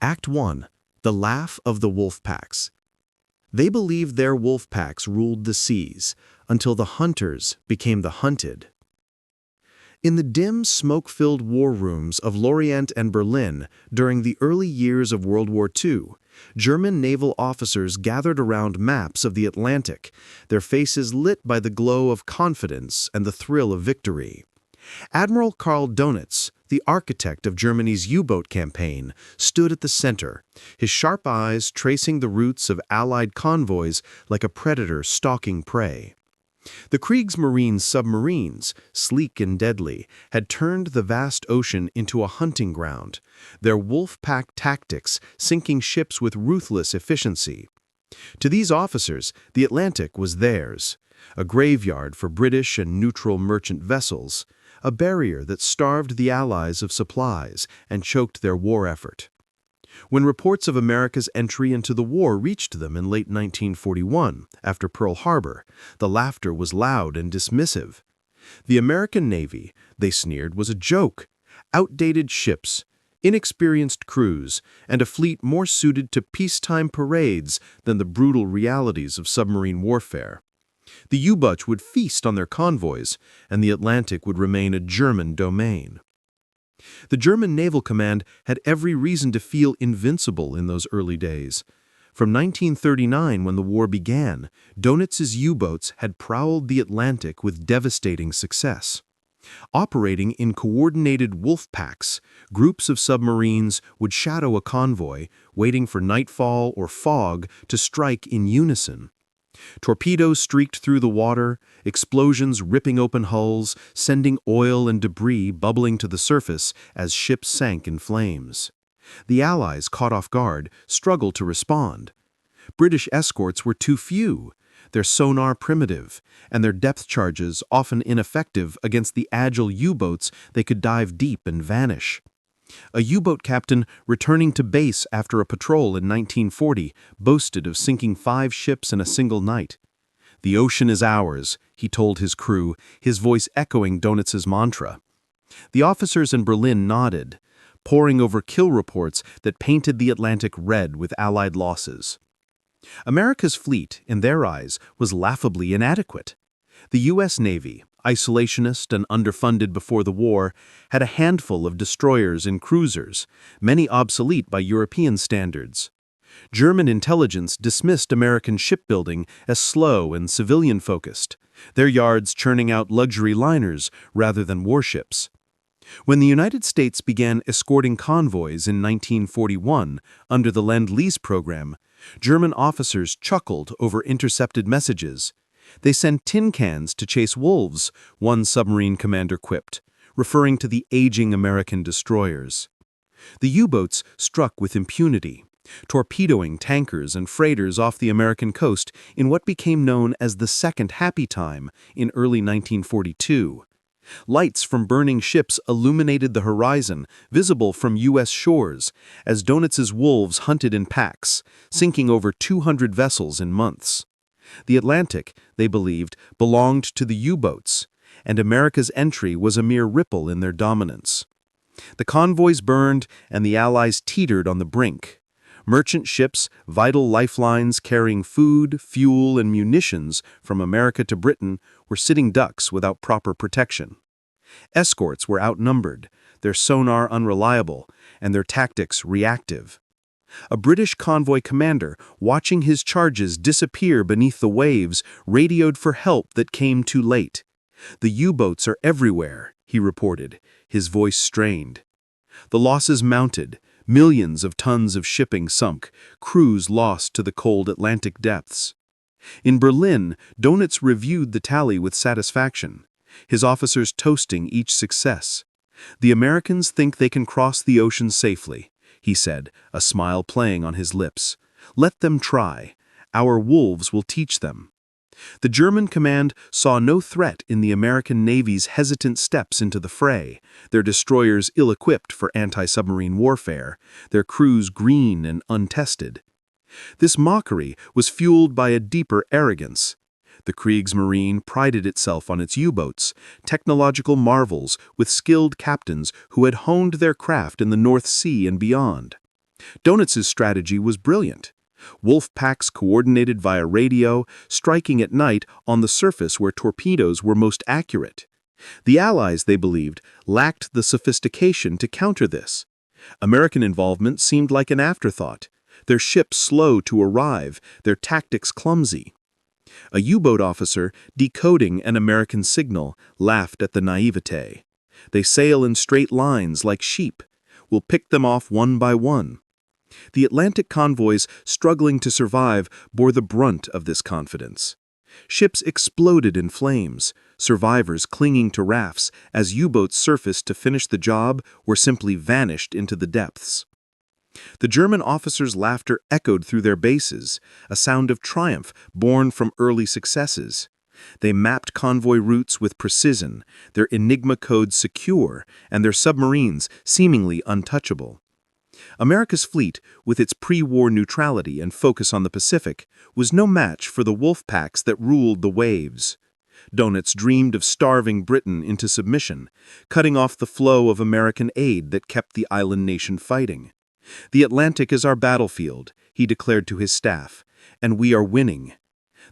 Act 1. The Laugh of the Wolf Packs. They believed their wolf packs ruled the seas, until the hunters became the hunted. In the dim, smoke-filled war rooms of Lorient and Berlin during the early years of World War II, German naval officers gathered around maps of the Atlantic, their faces lit by the glow of confidence and the thrill of victory. Admiral Karl Donitz, the architect of Germany's U-boat campaign, stood at the center, his sharp eyes tracing the routes of Allied convoys like a predator stalking prey. The Kriegsmarine submarines, sleek and deadly, had turned the vast ocean into a hunting ground, their wolf-pack tactics sinking ships with ruthless efficiency. To these officers, the Atlantic was theirs, a graveyard for British and neutral merchant vessels, a barrier that starved the Allies of supplies and choked their war effort. When reports of America's entry into the war reached them in late 1941, after Pearl Harbor, the laughter was loud and dismissive. The American Navy, they sneered, was a joke. Outdated ships, inexperienced crews, and a fleet more suited to peacetime parades than the brutal realities of submarine warfare. The U-boats would feast on their convoys, and the Atlantic would remain a German domain. The German Naval Command had every reason to feel invincible in those early days. From 1939, when the war began, Donitz's U-boats had prowled the Atlantic with devastating success. Operating in coordinated wolf packs, groups of submarines would shadow a convoy, waiting for nightfall or fog to strike in unison. Torpedoes streaked through the water, explosions ripping open hulls, sending oil and debris bubbling to the surface as ships sank in flames. The Allies, caught off guard, struggled to respond. British escorts were too few, their sonar primitive, and their depth charges often ineffective against the agile U-boats. They could dive deep and vanish. A U-boat captain returning to base after a patrol in 1940 boasted of sinking 5 ships in a single night. "The ocean is ours," he told his crew, his voice echoing Donitz's mantra. The officers in Berlin nodded, poring over kill reports that painted the Atlantic red with Allied losses. America's fleet, in their eyes, was laughably inadequate. The U.S. Navy, isolationist and underfunded before the war, had a handful of destroyers and cruisers, many obsolete by European standards. German intelligence dismissed American shipbuilding as slow and civilian-focused, their yards churning out luxury liners rather than warships. When the United States began escorting convoys in 1941 under the Lend-Lease program, German officers chuckled over intercepted messages. "They send tin cans to chase wolves," one submarine commander quipped, referring to the aging American destroyers. The U-boats struck with impunity, torpedoing tankers and freighters off the American coast in what became known as the Second Happy Time in early 1942. Lights from burning ships illuminated the horizon, visible from U.S. shores, as Donitz's wolves hunted in packs, sinking over 200 vessels in months. The Atlantic, they believed, belonged to the U-boats, and America's entry was a mere ripple in their dominance. The convoys burned, and the Allies teetered on the brink. Merchant ships, vital lifelines carrying food, fuel, and munitions from America to Britain, were sitting ducks without proper protection. Escorts were outnumbered, their sonar unreliable, and their tactics reactive. A British convoy commander, watching his charges disappear beneath the waves, radioed for help that came too late. "The U-boats are everywhere," he reported, his voice strained. The losses mounted, millions of tons of shipping sunk, crews lost to the cold Atlantic depths. In Berlin, Donitz reviewed the tally with satisfaction, his officers toasting each success. "The Americans think they can cross the ocean safely," he said, a smile playing on his lips. "Let them try. Our wolves will teach them." The German command saw no threat in the American Navy's hesitant steps into the fray, their destroyers ill-equipped for anti-submarine warfare, their crews green and untested. This mockery was fueled by a deeper arrogance. The Kriegsmarine prided itself on its U-boats, technological marvels with skilled captains who had honed their craft in the North Sea and beyond. Donuts's strategy was brilliant. Wolf packs coordinated via radio, striking at night on the surface where torpedoes were most accurate. The Allies, they believed, lacked the sophistication to counter this. American involvement seemed like an afterthought, their ships slow to arrive, their tactics clumsy. A U-boat officer, decoding an American signal, laughed at the naivete. They sail in straight lines like sheep. We'll pick them off one by one. The Atlantic convoys, struggling to survive, bore the brunt of this confidence. Ships exploded in flames, survivors clinging to rafts as U-boats surfaced to finish the job or simply vanished into the depths. The German officers' laughter echoed through their bases, a sound of triumph born from early successes. They mapped convoy routes with precision, their Enigma codes secure, and their submarines seemingly untouchable. America's fleet, with its pre-war neutrality and focus on the Pacific, was no match for the wolf packs that ruled the waves. Donuts dreamed of starving Britain into submission, cutting off the flow of American aid that kept the island nation fighting. "The Atlantic is our battlefield," he declared to his staff, "and we are winning."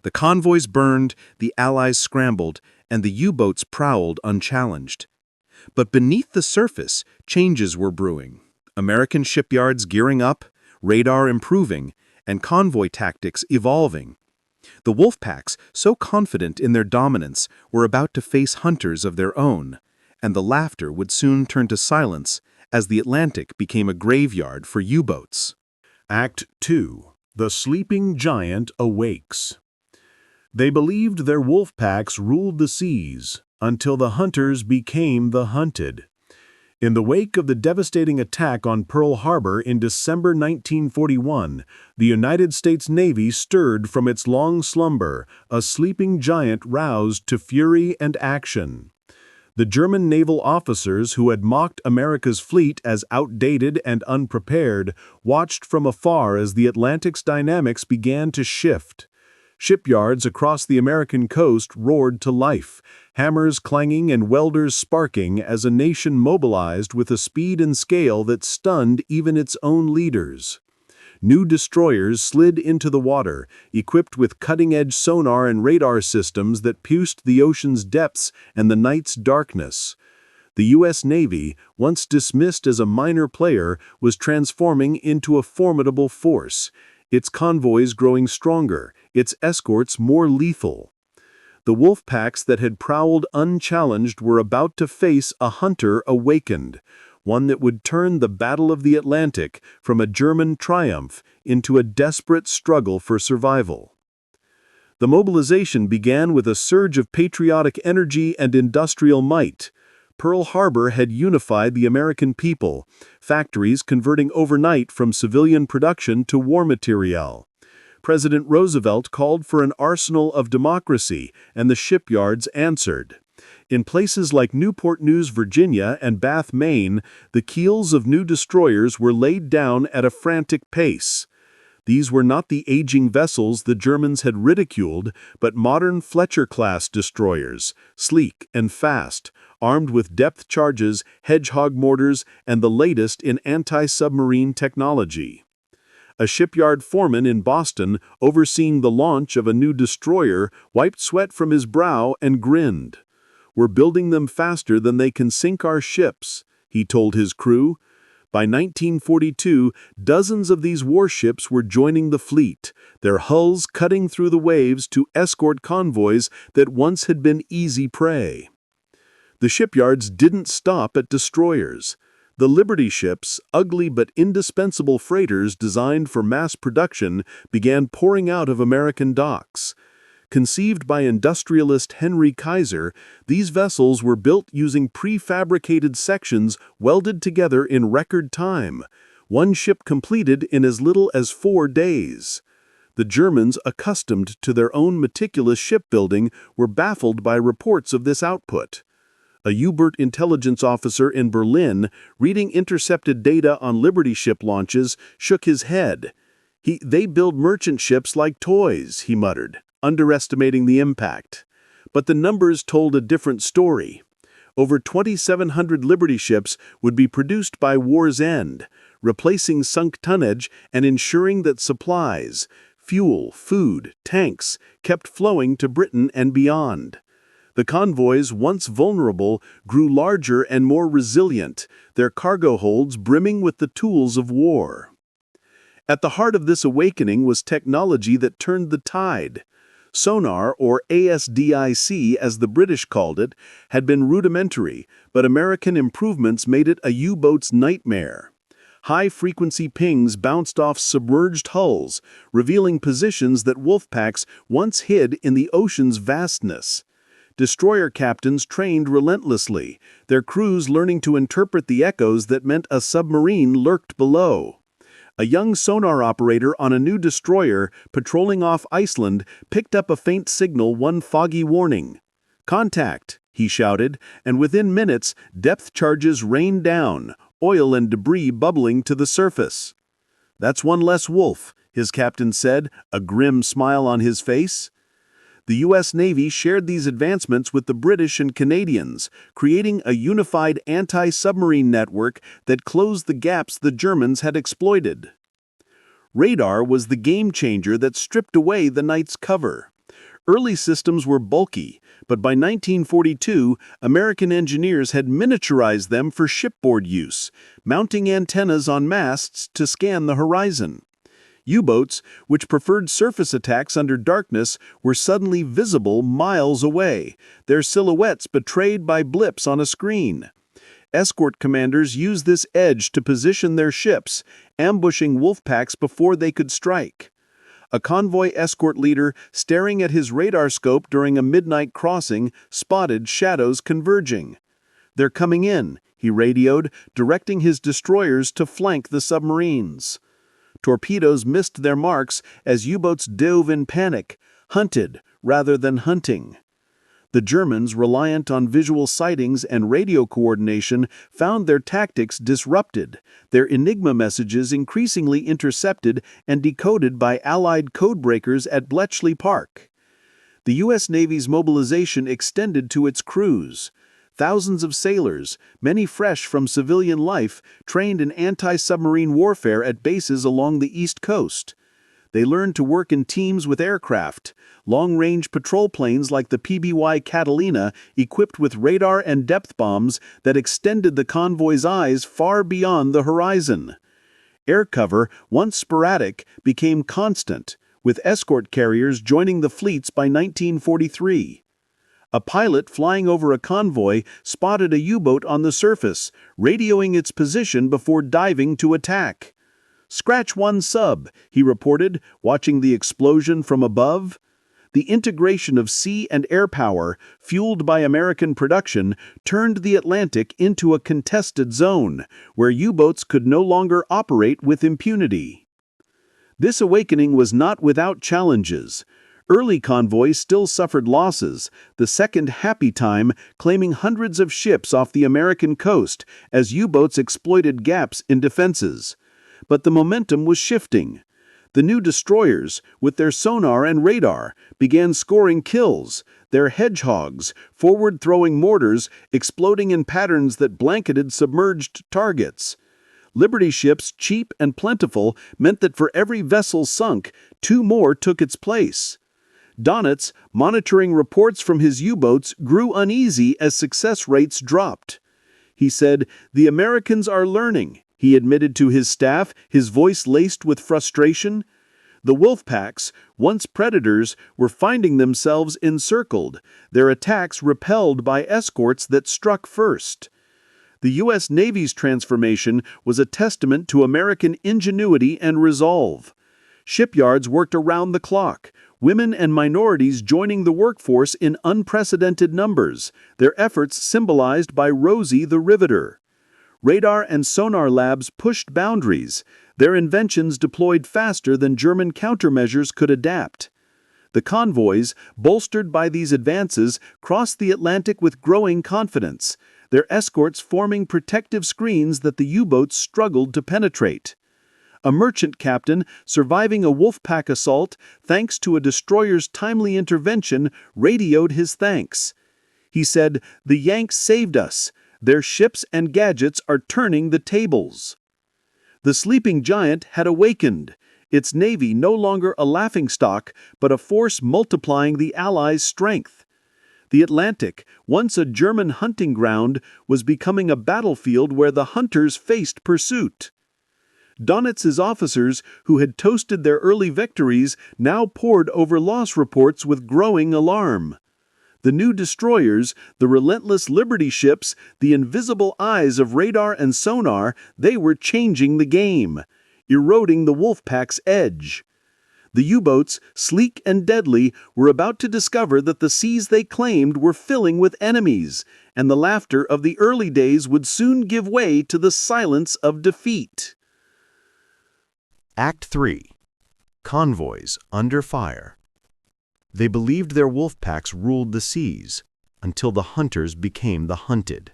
The convoys burned, the Allies scrambled, and the U-boats prowled unchallenged. But beneath the surface, changes were brewing. American shipyards gearing up, radar improving, and convoy tactics evolving. The wolf packs, so confident in their dominance, were about to face hunters of their own, and the laughter would soon turn to silence as the Atlantic became a graveyard for U-boats. Act 2. The Sleeping Giant Awakes. They believed their wolf packs ruled the seas until the hunters became the hunted. In the wake of the devastating attack on Pearl Harbor in December 1941, the United States Navy stirred from its long slumber, a sleeping giant roused to fury and action. The German naval officers who had mocked America's fleet as outdated and unprepared watched from afar as the Atlantic's dynamics began to shift. Shipyards across the American coast roared to life, hammers clanging and welders sparking as a nation mobilized with a speed and scale that stunned even its own leaders. New destroyers slid into the water, equipped with cutting-edge sonar and radar systems that pierced the ocean's depths and the night's darkness. The U.S. Navy, once dismissed as a minor player, was transforming into a formidable force, its convoys growing stronger, its escorts more lethal. The wolf packs that had prowled unchallenged were about to face a hunter awakened, one that would turn the Battle of the Atlantic from a German triumph into a desperate struggle for survival. The mobilization began with a surge of patriotic energy and industrial might. Pearl Harbor had unified the American people, factories converting overnight from civilian production to war materiel. President Roosevelt called for an arsenal of democracy, and the shipyards answered. In places like Newport News, Virginia, and Bath, Maine, the keels of new destroyers were laid down at a frantic pace. These were not the aging vessels the Germans had ridiculed, but modern Fletcher-class destroyers, sleek and fast, armed with depth charges, hedgehog mortars, and the latest in anti-submarine technology. A shipyard foreman in Boston, overseeing the launch of a new destroyer, wiped sweat from his brow and grinned. "We're building them faster than they can sink our ships," he told his crew. By 1942, dozens of these warships were joining the fleet, their hulls cutting through the waves to escort convoys that once had been easy prey. The shipyards didn't stop at destroyers. The Liberty ships, ugly but indispensable freighters designed for mass production, began pouring out of American docks. Conceived by industrialist Henry Kaiser, these vessels were built using prefabricated sections welded together in record time, one ship completed in as little as 4 days. The Germans, accustomed to their own meticulous shipbuilding, were baffled by reports of this output. A U-boat intelligence officer in Berlin, reading intercepted data on Liberty ship launches, shook his head. "They build merchant ships like toys," he muttered, underestimating the impact. But the numbers told a different story. Over 2,700 Liberty ships would be produced by war's end, replacing sunk tonnage and ensuring that supplies, fuel, food, tanks, kept flowing to Britain and beyond. The convoys, once vulnerable, grew larger and more resilient, their cargo holds brimming with the tools of war. At the heart of this awakening was technology that turned the tide. Sonar, or ASDIC as the British called it, had been rudimentary, but American improvements made it a U-boat's nightmare. High-frequency pings bounced off submerged hulls, revealing positions that wolf packs once hid in the ocean's vastness. Destroyer captains trained relentlessly, their crews learning to interpret the echoes that meant a submarine lurked below. A young sonar operator on a new destroyer patrolling off Iceland picked up a faint signal one foggy morning. "Contact," he shouted, and within minutes, depth charges rained down, oil and debris bubbling to the surface. "That's one less wolf," his captain said, a grim smile on his face. The U.S. Navy shared these advancements with the British and Canadians, creating a unified anti-submarine network that closed the gaps the Germans had exploited. Radar was the game-changer that stripped away the night's cover. Early systems were bulky, but by 1942, American engineers had miniaturized them for shipboard use, mounting antennas on masts to scan the horizon. U-boats, which preferred surface attacks under darkness, were suddenly visible miles away, their silhouettes betrayed by blips on a screen. Escort commanders used this edge to position their ships, ambushing wolf packs before they could strike. A convoy escort leader, staring at his radar scope during a midnight crossing, spotted shadows converging. "They're coming in," he radioed, directing his destroyers to flank the submarines. Torpedoes missed their marks as U-boats dove in panic, hunted rather than hunting. The Germans, reliant on visual sightings and radio coordination, found their tactics disrupted, their Enigma messages increasingly intercepted and decoded by Allied codebreakers at Bletchley Park. The U.S. Navy's mobilization extended to its crews. Thousands of sailors, many fresh from civilian life, trained in anti-submarine warfare at bases along the East Coast. They learned to work in teams with aircraft, long-range patrol planes like the PBY Catalina equipped with radar and depth bombs that extended the convoy's eyes far beyond the horizon. Air cover, once sporadic, became constant, with escort carriers joining the fleets by 1943. A pilot flying over a convoy spotted a U-boat on the surface, radioing its position before diving to attack. "Scratch one sub," he reported, watching the explosion from above. The integration of sea and air power, fueled by American production, turned the Atlantic into a contested zone, where U-boats could no longer operate with impunity. This awakening was not without challenges. Early convoys still suffered losses, the Second Happy Time claiming hundreds of ships off the American coast as U-boats exploited gaps in defenses. But the momentum was shifting. The new destroyers, with their sonar and radar, began scoring kills, their hedgehogs, forward-throwing mortars, exploding in patterns that blanketed submerged targets. Liberty ships, cheap and plentiful, meant that for every vessel sunk, 2 more took its place. Donitz, monitoring reports from his U-boats, grew uneasy as success rates dropped. He said, "The Americans are learning," he admitted to his staff, his voice laced with frustration. The wolf packs, once predators, were finding themselves encircled, their attacks repelled by escorts that struck first. The U.S. Navy's transformation was a testament to American ingenuity and resolve. Shipyards worked around the clock, women and minorities joining the workforce in unprecedented numbers, their efforts symbolized by Rosie the Riveter. Radar and sonar labs pushed boundaries, their inventions deployed faster than German countermeasures could adapt. The convoys, bolstered by these advances, crossed the Atlantic with growing confidence, their escorts forming protective screens that the U-boats struggled to penetrate. A merchant captain, surviving a wolf-pack assault thanks to a destroyer's timely intervention, radioed his thanks. He said, "The Yanks saved us. Their ships and gadgets are turning the tables." The sleeping giant had awakened, its navy no longer a laughingstock, but a force multiplying the Allies' strength. The Atlantic, once a German hunting ground, was becoming a battlefield where the hunters faced pursuit. Donitz's officers, who had toasted their early victories, now pored over loss reports with growing alarm. The new destroyers, the relentless Liberty ships, the invisible eyes of radar and sonar, they were changing the game, eroding the Wolfpack's edge. The U-boats, sleek and deadly, were about to discover that the seas they claimed were filling with enemies, and the laughter of the early days would soon give way to the silence of defeat. Act 3. Convoys under fire. They believed their wolf packs ruled the seas until the hunters became the hunted.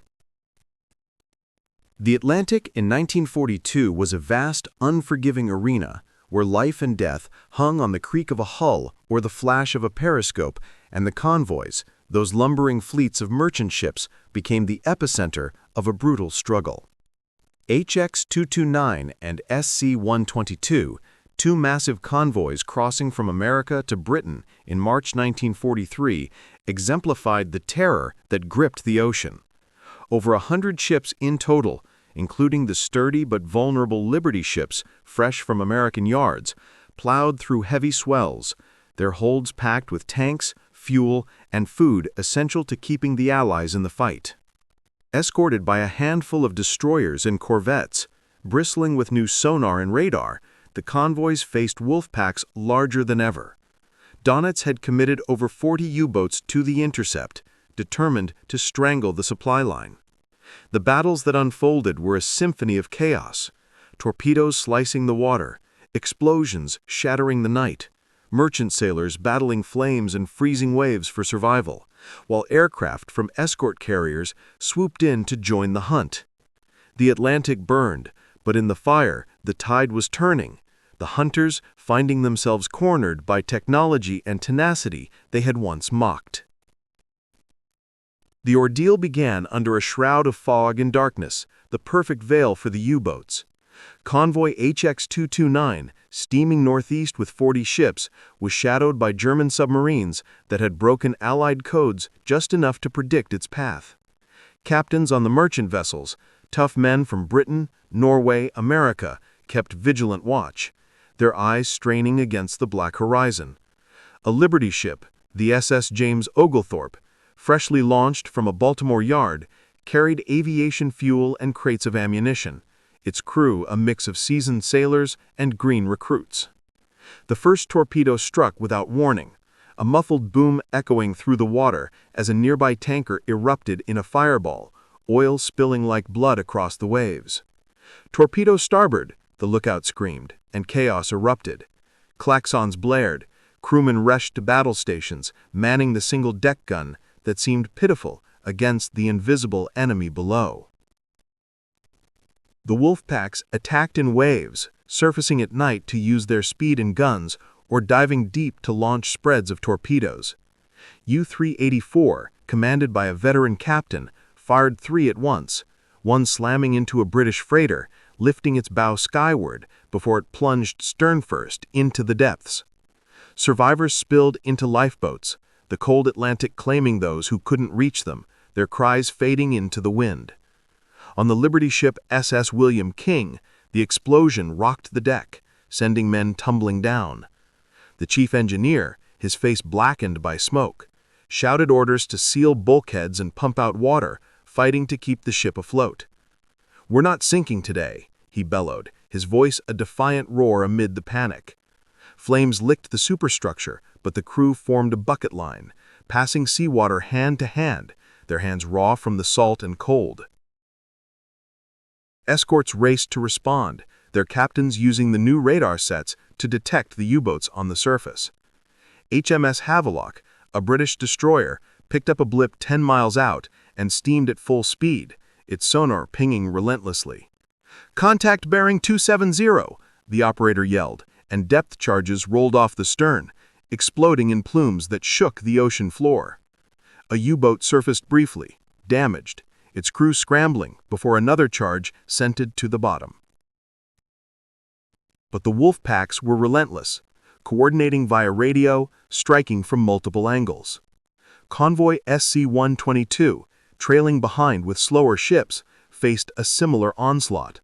The Atlantic in 1942 was a vast, unforgiving arena where life and death hung on the creak of a hull or the flash of a periscope, and the convoys, those lumbering fleets of merchant ships, became the epicenter of a brutal struggle. HX-229 and SC-122, two massive convoys crossing from America to Britain in March 1943, exemplified the terror that gripped the ocean. Over 100 ships in total, including the sturdy but vulnerable Liberty ships fresh from American yards, plowed through heavy swells, their holds packed with tanks, fuel, and food essential to keeping the Allies in the fight. Escorted by a handful of destroyers and corvettes, bristling with new sonar and radar, the convoys faced wolf packs larger than ever. Donitz had committed over 40 U-boats to the intercept, determined to strangle the supply line. The battles that unfolded were a symphony of chaos: torpedoes slicing the water, explosions shattering the night, merchant sailors battling flames and freezing waves for survival, while aircraft from escort carriers swooped in to join the hunt. The Atlantic burned, but in the fire, the tide was turning, the hunters finding themselves cornered by technology and tenacity they had once mocked. The ordeal began under a shroud of fog and darkness, the perfect veil for the U-boats. Convoy HX-229, steaming northeast with 40 ships, was shadowed by German submarines that had broken Allied codes just enough to predict its path. Captains on the merchant vessels, tough men from Britain, Norway, America, kept vigilant watch, their eyes straining against the black horizon. A Liberty ship, the SS James Oglethorpe, freshly launched from a Baltimore yard, carried aviation fuel and crates of ammunition, its crew a mix of seasoned sailors and green recruits. The first torpedo struck without warning, a muffled boom echoing through the water as a nearby tanker erupted in a fireball, oil spilling like blood across the waves. "Torpedo starboard," the lookout screamed, and chaos erupted. Klaxons blared, crewmen rushed to battle stations, manning the single deck gun that seemed pitiful against the invisible enemy below. The wolf packs attacked in waves, surfacing at night to use their speed and guns or diving deep to launch spreads of torpedoes. U-384, commanded by a veteran captain, fired 3 at once, one slamming into a British freighter, lifting its bow skyward before it plunged stern-first into the depths. Survivors spilled into lifeboats, the cold Atlantic claiming those who couldn't reach them, their cries fading into the wind. On the Liberty ship SS William King, the explosion rocked the deck, sending men tumbling down. The chief engineer, his face blackened by smoke, shouted orders to seal bulkheads and pump out water, fighting to keep the ship afloat. "We're not sinking today," he bellowed, his voice a defiant roar amid the panic. Flames licked the superstructure, but the crew formed a bucket line, passing seawater hand to hand, their hands raw from the salt and cold. Escorts raced to respond, their captains using the new radar sets to detect the U-boats on the surface. HMS Havelock, a British destroyer, picked up a blip 10 miles out and steamed at full speed, its sonar pinging relentlessly. "Contact bearing 270, the operator yelled, and depth charges rolled off the stern, exploding in plumes that shook the ocean floor. A U-boat surfaced briefly, damaged, its crew scrambling before another charge sent it to the bottom. But the wolf packs were relentless, coordinating via radio, striking from multiple angles. Convoy SC-122, trailing behind with slower ships, faced a similar onslaught.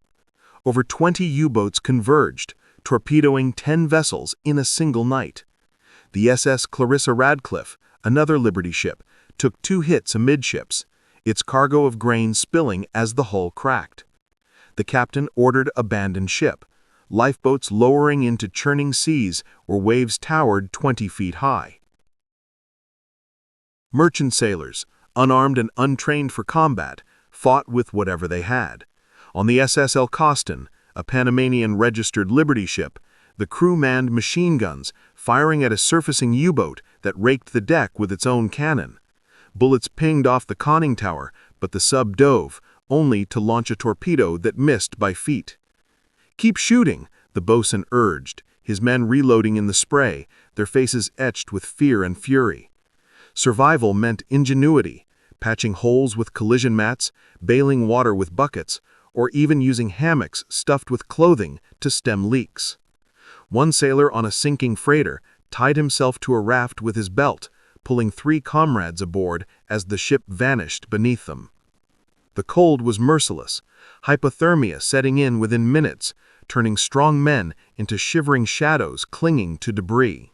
Over 20 U-boats converged, torpedoing 10 vessels in a single night. The SS Clarissa Radcliffe, another Liberty ship, took 2 hits amidships, its cargo of grain spilling as the hull cracked. The captain ordered abandon ship, lifeboats lowering into churning seas where waves towered 20 feet high. Merchant sailors, unarmed and untrained for combat, fought with whatever they had. On the SS El Costin, a Panamanian-registered Liberty ship, the crew manned machine guns, firing at a surfacing U-boat that raked the deck with its own cannon. Bullets pinged off the conning tower, but the sub dove, only to launch a torpedo that missed by feet. "Keep shooting," the boatswain urged, his men reloading in the spray, their faces etched with fear and fury. Survival meant ingenuity, patching holes with collision mats, bailing water with buckets, or even using hammocks stuffed with clothing to stem leaks. One sailor on a sinking freighter tied himself to a raft with his belt, pulling 3 comrades aboard as the ship vanished beneath them. The cold was merciless, hypothermia setting in within minutes, turning strong men into shivering shadows clinging to debris.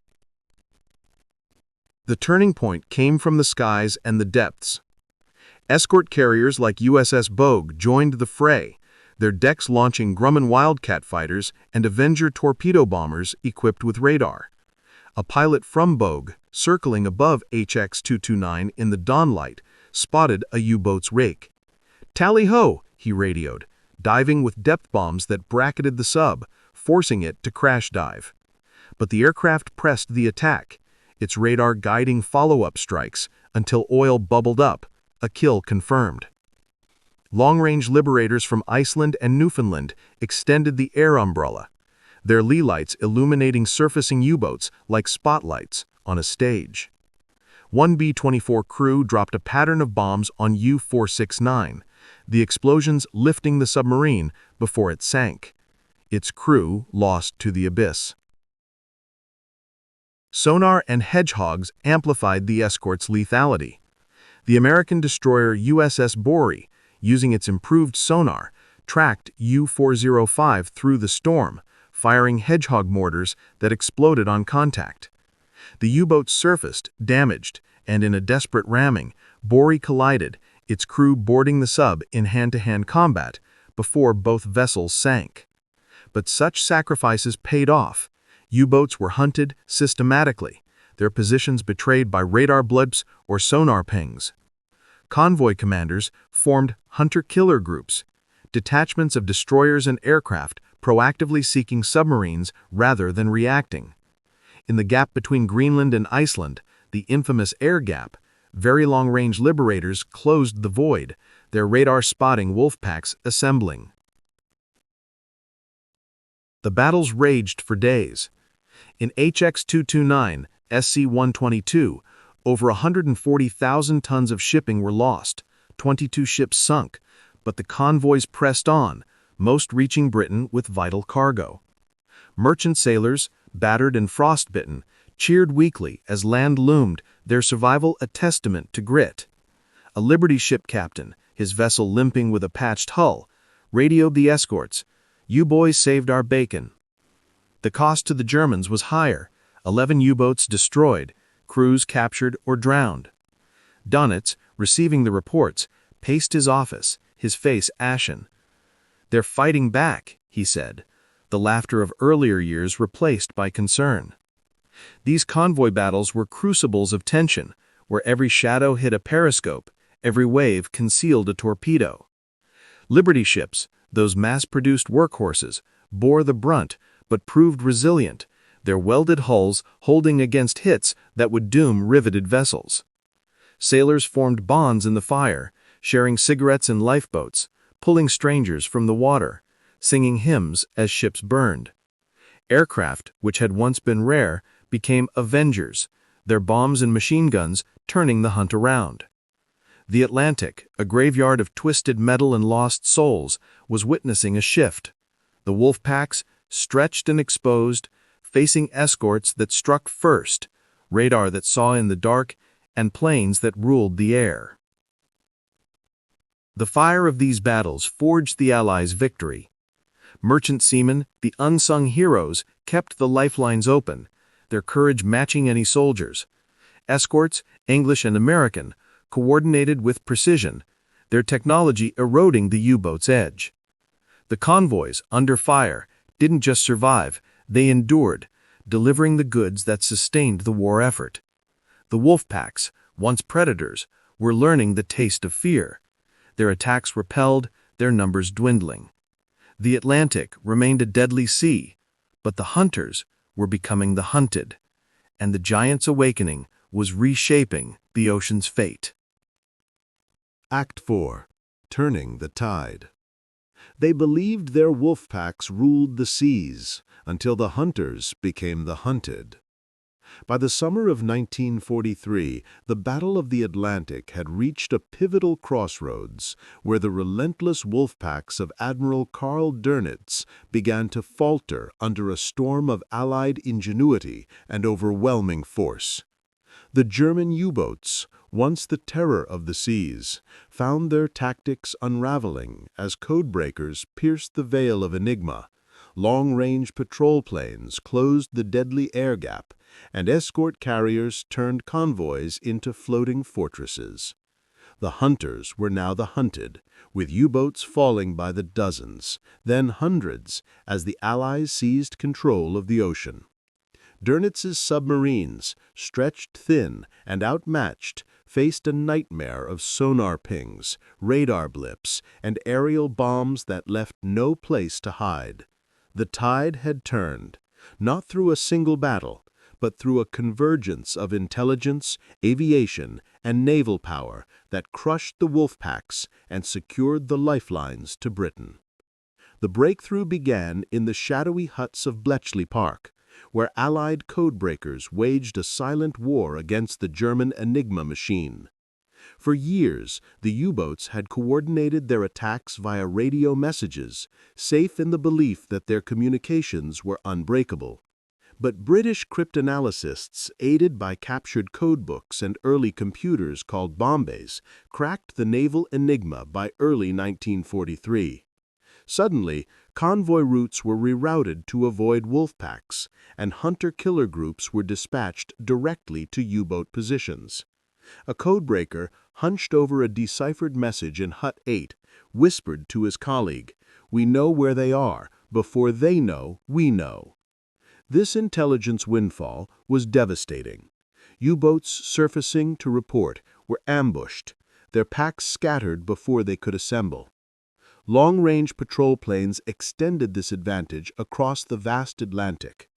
The turning point came from the skies and the depths. Escort carriers like USS Bogue joined the fray, their decks launching Grumman Wildcat fighters and Avenger torpedo bombers equipped with radar. A pilot from Bogue, circling above HX-229 in the dawnlight, spotted a U-boat's rake. "Tally-ho," he radioed, diving with depth bombs that bracketed the sub, forcing it to crash dive. But the aircraft pressed the attack, its radar guiding follow-up strikes until oil bubbled up, a kill confirmed. Long-range liberators from Iceland and Newfoundland extended the air umbrella, their lee lights illuminating surfacing U-boats like spotlights on a stage. One B-24 crew dropped a pattern of bombs on U-469, the explosions lifting the submarine before it sank. Its crew lost to the abyss. Sonar and hedgehogs amplified the escort's lethality. The American destroyer USS Bory, using its improved sonar, tracked U-405 through the storm, firing hedgehog mortars that exploded on contact. The U-boat surfaced, damaged, and in a desperate ramming, Bory collided, its crew boarding the sub in hand-to-hand combat before both vessels sank. But such sacrifices paid off. U-boats were hunted systematically, their positions betrayed by radar blips or sonar pings. Convoy commanders formed hunter-killer groups, detachments of destroyers and aircraft proactively seeking submarines rather than reacting. In the gap between Greenland and Iceland, the infamous air gap, very long-range liberators closed the void, their radar-spotting wolf packs assembling. The battles raged for days. In HX-229, SC-122, over 140,000 tons of shipping were lost, 22 ships sunk, but the convoys pressed on, most reaching Britain with vital cargo. Merchant sailors, battered and frostbitten, cheered weakly as land loomed, their survival a testament to grit. A Liberty ship captain, his vessel limping with a patched hull, radioed the escorts, "You boys saved our bacon." The cost to the Germans was higher, 11 U-boats destroyed, crews captured or drowned. Donitz, receiving the reports, paced his office, his face ashen. "They're fighting back," he said, the laughter of earlier years replaced by concern. These convoy battles were crucibles of tension, where every shadow hid a periscope, every wave concealed a torpedo. Liberty ships, those mass-produced workhorses, bore the brunt but proved resilient, their welded hulls holding against hits that would doom riveted vessels. Sailors formed bonds in the fire, sharing cigarettes in lifeboats, pulling strangers from the water, singing hymns as ships burned. Aircraft, which had once been rare, became avengers, their bombs and machine guns turning the hunt around. The Atlantic, a graveyard of twisted metal and lost souls, was witnessing a shift. The wolf packs, stretched and exposed, facing escorts that struck first, radar that saw in the dark, and planes that ruled the air. The fire of these battles forged the Allies' victory. Merchant seamen, the unsung heroes, kept the lifelines open, their courage matching any soldier's. Escorts, English and American, coordinated with precision, their technology eroding the U-boat's edge. The convoys, under fire, didn't just survive, they endured, delivering the goods that sustained the war effort. The wolf packs, once predators, were learning the taste of fear. Their attacks repelled, their numbers dwindling. The Atlantic remained a deadly sea, but the hunters were becoming the hunted, and the giant's awakening was reshaping the ocean's fate. Act 4. Turning the Tide. They believed their wolf packs ruled the seas until the hunters became the hunted. By the summer of 1943, the Battle of the Atlantic had reached a pivotal crossroads where the relentless wolf packs of Admiral Karl Dönitz began to falter under a storm of Allied ingenuity and overwhelming force. The German U-boats, once the terror of the seas, found their tactics unraveling as codebreakers pierced the veil of enigma. Long-range patrol planes closed the deadly air gap, and escort carriers turned convoys into floating fortresses. The hunters were now the hunted, with U-boats falling by the dozens, then hundreds, as the Allies seized control of the ocean. Dönitz's submarines, stretched thin and outmatched, faced a nightmare of sonar pings, radar blips, and aerial bombs that left no place to hide. The tide had turned, not through a single battle, but through a convergence of intelligence, aviation, and naval power that crushed the wolf packs and secured the lifelines to Britain. The breakthrough began in the shadowy huts of Bletchley Park, where Allied codebreakers waged a silent war against the German Enigma machine. For years, the U-boats had coordinated their attacks via radio messages, safe in the belief that their communications were unbreakable. But British cryptanalysts, aided by captured codebooks and early computers called Bombays, cracked the naval enigma by early 1943. Suddenly, convoy routes were rerouted to avoid wolf packs, and hunter-killer groups were dispatched directly to U-boat positions. A codebreaker, hunched over a deciphered message in Hut 8, whispered to his colleague, "We know where they are. Before they know, we know." This intelligence windfall was devastating. U-boats surfacing to report were ambushed, their packs scattered before they could assemble. Long-range patrol planes extended this advantage across the vast Atlantic.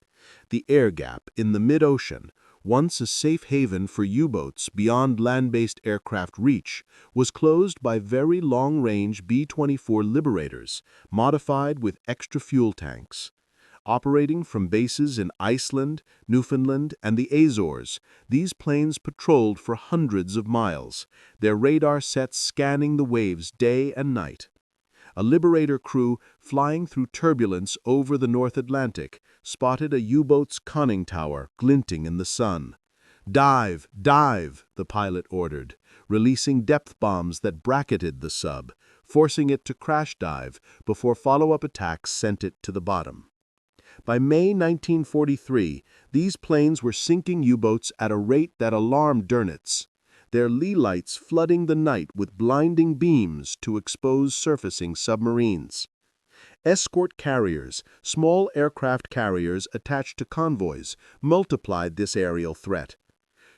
The air gap in the mid-ocean, once a safe haven for U-boats beyond land-based aircraft reach, was closed by very long-range B-24 Liberators, modified with extra fuel tanks. Operating from bases in Iceland, Newfoundland, and the Azores, these planes patrolled for hundreds of miles, their radar sets scanning the waves day and night. A Liberator crew flying through turbulence over the North Atlantic spotted a U-boat's conning tower glinting in the sun. "Dive! Dive!" the pilot ordered, releasing depth bombs that bracketed the sub, forcing it to crash dive before follow-up attacks sent it to the bottom. By May 1943, these planes were sinking U-boats at a rate that alarmed Dönitz, their lee lights flooding the night with blinding beams to expose surfacing submarines. Escort carriers, small aircraft carriers attached to convoys, multiplied this aerial threat.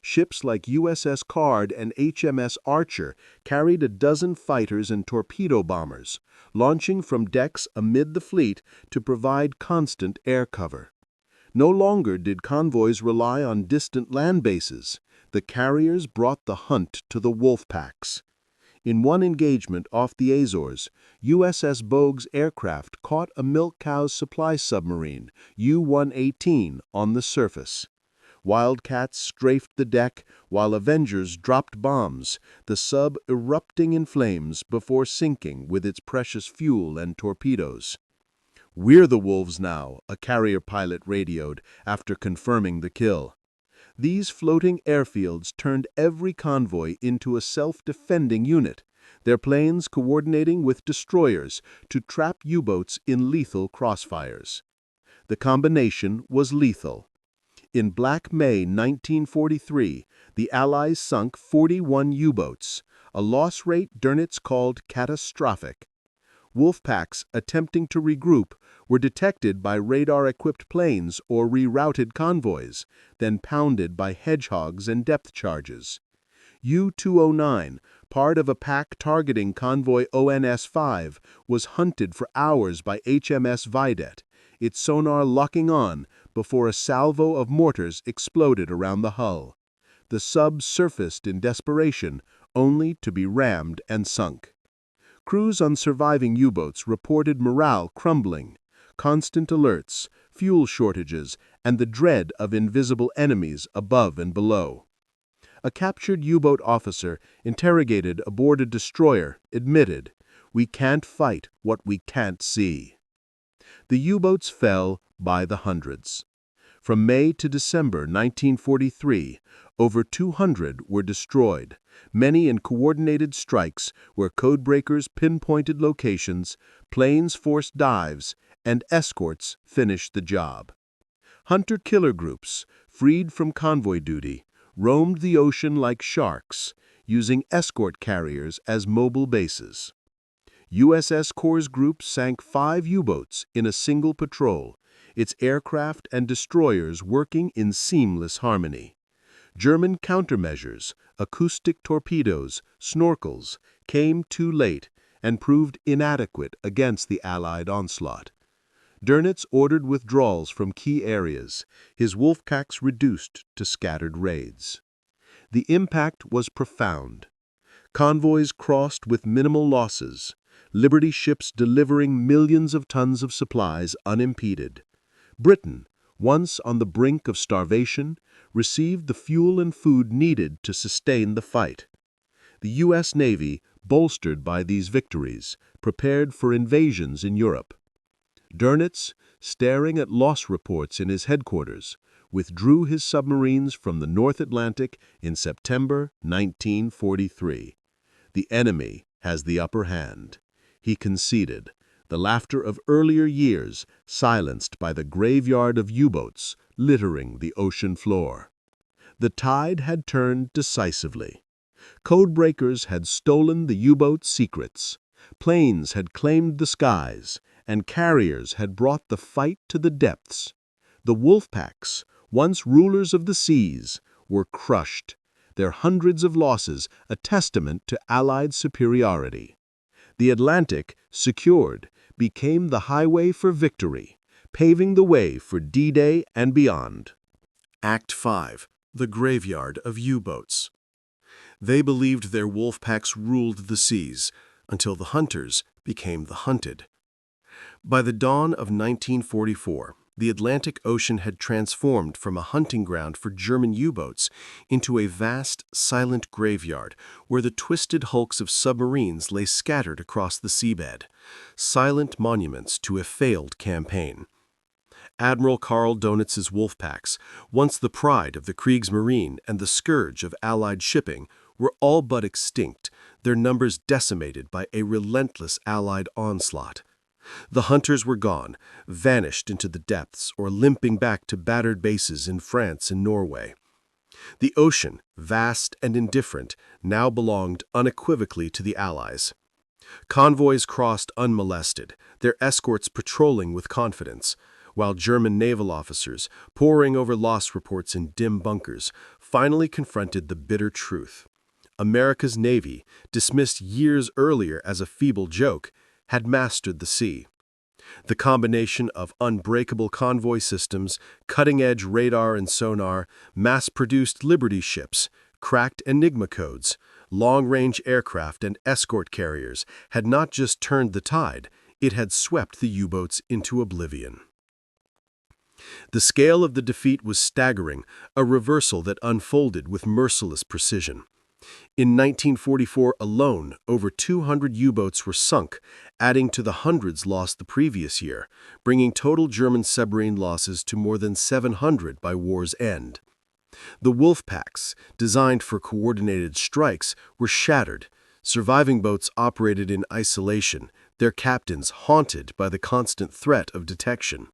Ships like USS Card and HMS Archer carried a dozen fighters and torpedo bombers, launching from decks amid the fleet to provide constant air cover. No longer did convoys rely on distant land bases. The carriers brought the hunt to the wolf packs. In one engagement off the Azores, USS Bogue's aircraft caught a milk cow's supply submarine, U-118, on the surface. Wildcats strafed the deck while Avengers dropped bombs, the sub erupting in flames before sinking with its precious fuel and torpedoes. "We're the wolves now," a carrier pilot radioed after confirming the kill. These floating airfields turned every convoy into a self-defending unit, their planes coordinating with destroyers to trap U-boats in lethal crossfires. The combination was lethal. In Black May 1943, the Allies sunk 41 U-boats, a loss rate Dönitz called catastrophic. Wolf packs attempting to regroup were detected by radar-equipped planes or rerouted convoys, then pounded by hedgehogs and depth charges. U-209, part of a pack targeting convoy ONS-5, was hunted for hours by HMS Vidette, its sonar locking on before a salvo of mortars exploded around the hull. The sub surfaced in desperation, only to be rammed and sunk. Crews on surviving U-boats reported morale crumbling, constant alerts, fuel shortages, and the dread of invisible enemies above and below. A captured U-boat officer interrogated aboard a destroyer admitted, "We can't fight what we can't see." The U-boats fell by the hundreds. From May to December 1943, over 200 were destroyed, many in coordinated strikes where codebreakers pinpointed locations, planes forced dives, and escorts finished the job. Hunter-killer groups, freed from convoy duty, roamed the ocean like sharks, using escort carriers as mobile bases. USS Corps Group sank 5 U-boats in a single patrol, its aircraft and destroyers working in seamless harmony. German countermeasures, acoustic torpedoes, snorkels, came too late and proved inadequate against the Allied onslaught. Dönitz ordered withdrawals from key areas, his wolf packs reduced to scattered raids. The impact was profound. Convoys crossed with minimal losses, Liberty ships delivering millions of tons of supplies unimpeded. Britain, once on the brink of starvation, received the fuel and food needed to sustain the fight. The U.S. Navy, bolstered by these victories, prepared for invasions in Europe. Dönitz, staring at loss reports in his headquarters, withdrew his submarines from the North Atlantic in September 1943. The enemy has the upper hand. He conceded, the laughter of earlier years silenced by the graveyard of U-boats littering the ocean floor. The tide had turned decisively. Codebreakers had stolen the U-boat secrets. Planes had claimed the skies, and carriers had brought the fight to the depths. The wolf packs, once rulers of the seas, were crushed, their hundreds of losses a testament to Allied superiority. The Atlantic, secured, became the highway for victory, paving the way for D-Day and beyond. Act 5. The Graveyard of U-Boats. They believed their wolf packs ruled the seas, until the hunters became the hunted. By the dawn of 1944, the Atlantic Ocean had transformed from a hunting ground for German U-boats into a vast, silent graveyard where the twisted hulks of submarines lay scattered across the seabed, silent monuments to a failed campaign. Admiral Karl Dönitz's wolf packs, once the pride of the Kriegsmarine and the scourge of Allied shipping, were all but extinct, their numbers decimated by a relentless Allied onslaught. The hunters were gone, vanished into the depths or limping back to battered bases in France and Norway. The ocean, vast and indifferent, now belonged unequivocally to the Allies. Convoys crossed unmolested, their escorts patrolling with confidence, while German naval officers, poring over loss reports in dim bunkers, finally confronted the bitter truth. America's Navy, dismissed years earlier as a feeble joke, had mastered the sea. The combination of unbreakable convoy systems, cutting-edge radar and sonar, mass-produced Liberty ships, cracked Enigma codes, long-range aircraft and escort carriers had not just turned the tide, it had swept the U-boats into oblivion. The scale of the defeat was staggering, a reversal that unfolded with merciless precision. In 1944 alone, over 200 U-boats were sunk, adding to the hundreds lost the previous year, bringing total German submarine losses to more than 700 by war's end. The wolf packs, designed for coordinated strikes, were shattered. Surviving boats operated in isolation, their captains haunted by the constant threat of detection.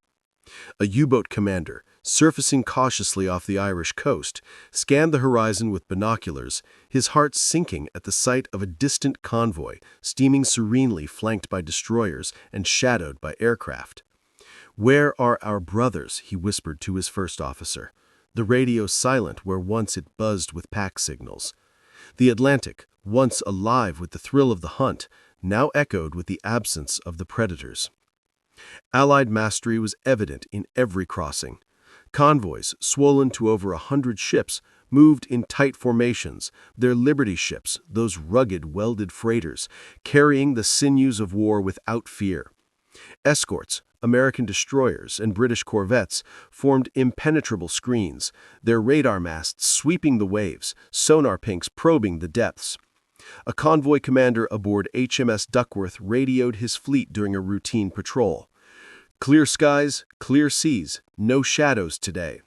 A U-boat commander, surfacing cautiously off the Irish coast, scanned the horizon with binoculars, his heart sinking at the sight of a distant convoy steaming serenely flanked by destroyers and shadowed by aircraft. "Where are our brothers?" he whispered to his first officer. The radio silent where once it buzzed with pack signals. The Atlantic, once alive with the thrill of the hunt, now echoed with the absence of the predators. Allied mastery was evident in every crossing. Convoys, swollen to over 100 ships, moved in tight formations, their Liberty ships, those rugged, welded freighters, carrying the sinews of war without fear. Escorts, American destroyers and British corvettes, formed impenetrable screens, their radar masts sweeping the waves, sonar pinks probing the depths. A convoy commander aboard HMS Duckworth radioed his fleet during a routine patrol. "Clear skies, clear seas, no shadows today."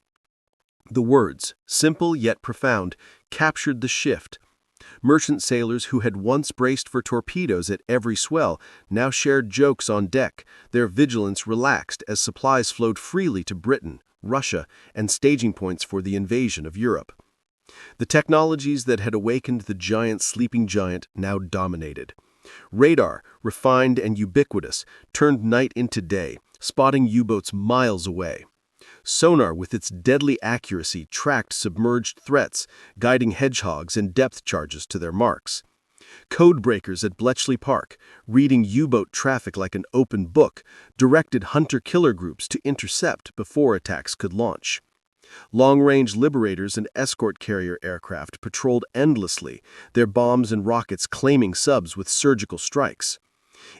The words, simple yet profound, captured the shift. Merchant sailors who had once braced for torpedoes at every swell now shared jokes on deck, their vigilance relaxed as supplies flowed freely to Britain, Russia, and staging points for the invasion of Europe. The technologies that had awakened the giant sleeping giant now dominated. Radar, refined and ubiquitous, turned night into day, spotting U-boats miles away. Sonar, with its deadly accuracy, tracked submerged threats, guiding hedgehogs and depth charges to their marks. Code breakers at Bletchley Park, reading U-boat traffic like an open book, directed hunter-killer groups to intercept before attacks could launch. Long-range liberators and escort carrier aircraft patrolled endlessly, their bombs and rockets claiming subs with surgical strikes.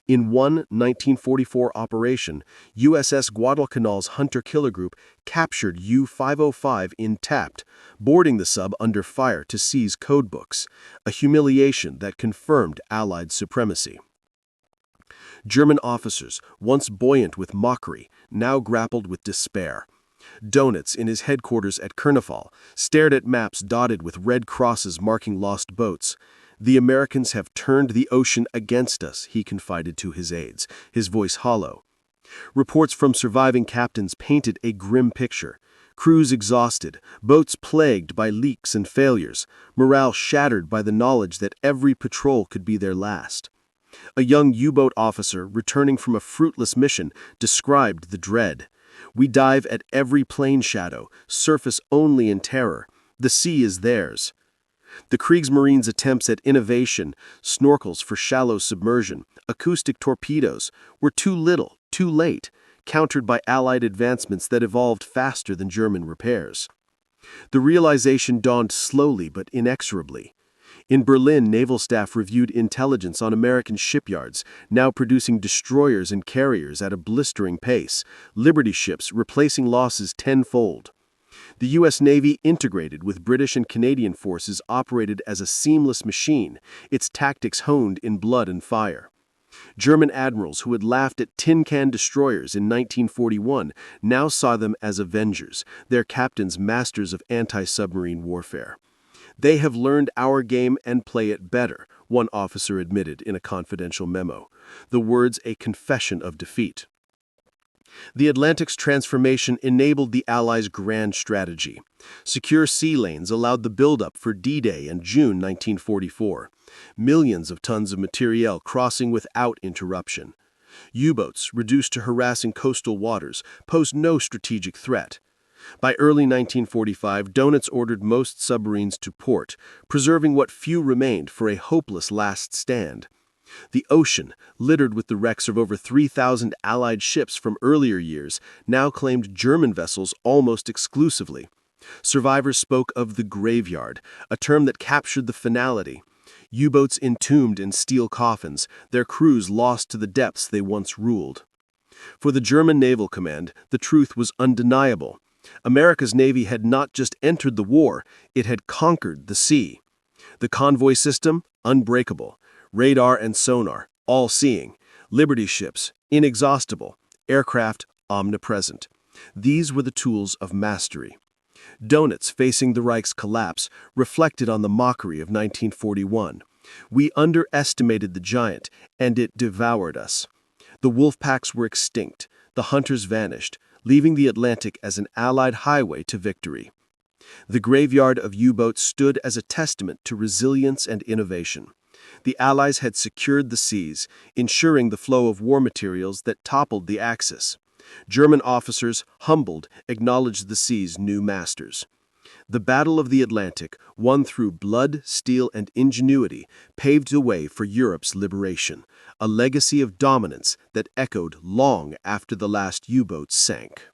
In one 1944 operation, USS Guadalcanal's hunter-killer group captured U-505 intact, boarding the sub under fire to seize codebooks, a humiliation that confirmed Allied supremacy. German officers, once buoyant with mockery, now grappled with despair. Donuts, in his headquarters at Kernafall, stared at maps dotted with red crosses marking lost boats. "The Americans have turned the ocean against us," he confided to his aides, his voice hollow. Reports from surviving captains painted a grim picture. Crews exhausted, boats plagued by leaks and failures, morale shattered by the knowledge that every patrol could be their last. A young U-boat officer, returning from a fruitless mission, described the dread. "We dive at every plane shadow, surface only in terror. The sea is theirs." The Kriegsmarine's attempts at innovation, snorkels for shallow submersion, acoustic torpedoes, were too little, too late, countered by Allied advancements that evolved faster than German repairs. The realization dawned slowly but inexorably. In Berlin, naval staff reviewed intelligence on American shipyards, now producing destroyers and carriers at a blistering pace, Liberty ships replacing losses tenfold. The U.S. Navy, integrated with British and Canadian forces, operated as a seamless machine, its tactics honed in blood and fire. German admirals who had laughed at tin-can destroyers in 1941 now saw them as avengers, their captains masters of anti-submarine warfare. "They have learned our game and play it better," one officer admitted in a confidential memo, the words a confession of defeat. The Atlantic's transformation enabled the Allies' grand strategy. Secure sea lanes allowed the buildup for D-Day in June 1944. Millions of tons of materiel crossing without interruption. U-boats, reduced to harassing coastal waters, posed no strategic threat. By early 1945, Donuts ordered most submarines to port, preserving what few remained for a hopeless last stand. The ocean, littered with the wrecks of over 3,000 Allied ships from earlier years, now claimed German vessels almost exclusively. Survivors spoke of the graveyard, a term that captured the finality. U-boats entombed in steel coffins, their crews lost to the depths they once ruled. For the German Naval Command, the truth was undeniable. America's Navy had not just entered the war, it had conquered the sea. The convoy system, unbreakable. Radar and sonar, all-seeing. Liberty ships, inexhaustible. Aircraft, omnipresent. These were the tools of mastery. Donuts facing the Reich's collapse reflected on the mockery of 1941. We underestimated the giant, and it devoured us. The wolf packs were extinct, the hunters vanished, leaving the Atlantic as an Allied highway to victory. The graveyard of U-boats stood as a testament to resilience and innovation. The Allies had secured the seas, ensuring the flow of war materials that toppled the Axis. German officers, humbled, acknowledged the sea's new masters. The Battle of the Atlantic, won through blood, steel, and ingenuity, paved the way for Europe's liberation, a legacy of dominance that echoed long after the last U-boat sank.